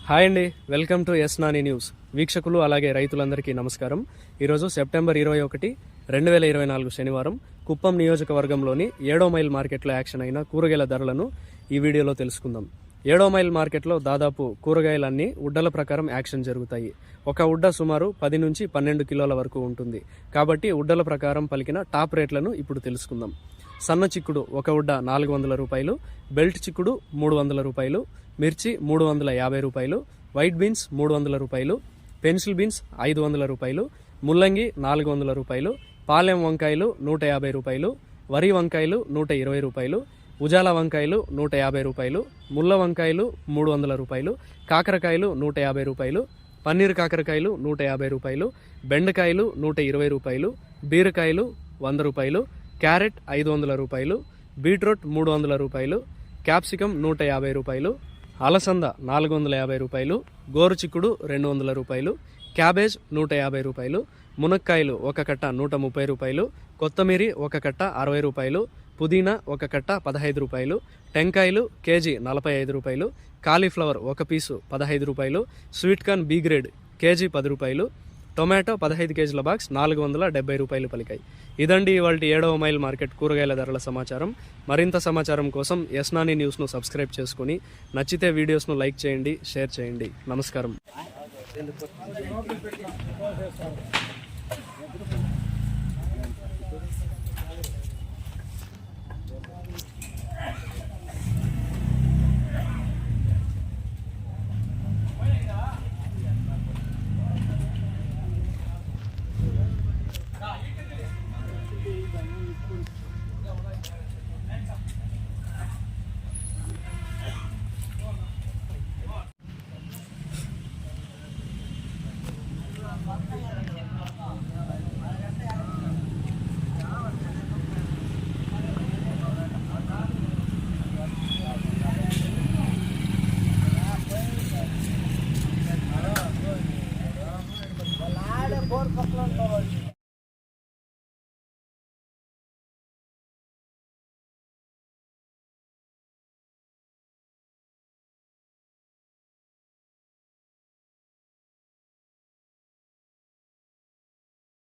Hi అండి, welcome to S Nani news. వీక్షకులు అలాగే రైతులందరికీ నమస్కారం. ఈరోజు సెప్టెంబర్ 21, 2024 శనివారం కుప్పం నియోజకవర్గంలోని 7వ మైల్ మార్కెట్లో యాక్షన్ అయిన కూరగాయల ధరలను ఈ వీడియోలో తెలుసుకుందాం. 7వ మైల్ మార్కెట్లో దాదాపు కూరగాయలన్నీ ఉడ్డల ప్రకారం యాక్షన్ జరుగుతాయి. ఒక ఉడ్డ సుమారు 10 నుంచి 12 కిలోల వరకు ఉంటుంది. కాబట్టి ఉడ్డల ప్రకారం పలికిన టాప్ రేట్లను ఇప్పుడు తెలుసుకుందాం. సన్న చిక్కుడు ఒక ఉడ్డ 400 రూపాయలు, బెల్ట్ చిక్కుడు 300 రూపాయలు, మిర్చి 350 రూపాయలు, వైట్ బీన్స్ 300 రూపాయలు, పెన్సిల్ బీన్స్ 500 రూపాయలు, ముల్లంగి 400 రూపాయలు, పాలెం వంకాయలు 150 రూపాయలు, వరి వంకాయలు 120 రూపాయలు, ఉజాల వంకాయలు 150 రూపాయలు, ముళ్ళ వంకాయలు 300 రూపాయలు, కాకరకాయలు 150 రూపాయలు, పన్నీర్ కాకరకాయలు 150 రూపాయలు, బెండకాయలు 120 రూపాయలు, బీరకాయలు 100 రూపాయలు, క్యారెట్ 500 రూపాయలు, బీట్రూట్ 300 రూపాయలు, క్యాప్సికం 150 రూపాయలు, అలసంద 450 రూపాయలు, గోరు చిక్కుడు 200 రూపాయలు, క్యాబేజ్ 150 రూపాయలు, మునక్కాయలు ఒక కట్ట 130 రూపాయలు, కొత్తమీరి ఒక కట్ట 60 రూపాయలు, పుదీనా ఒక కట్ట 15 రూపాయలు, టెంకాయలు కేజీ 45 రూపాయలు, కాలీఫ్లవర్ ఒక పీసు 15 రూపాయలు, sweet corn B grade KG 10 రూపాయలు, టొమాటో 15 కేజీల బాక్స్ 470 రూపాయలు పలికాయి. ఇదండి ఇవాళ 7వ మైల్ మార్కెట్ కూరగాయల ధరల సమాచారం. మరింత సమాచారం కోసం ఎస్ నాని న్యూస్ను సబ్స్క్రైబ్ చేసుకుని నచ్చితే వీడియోస్ను లైక్ చేయండి, షేర్ చేయండి. నమస్కారం. बोर पकड़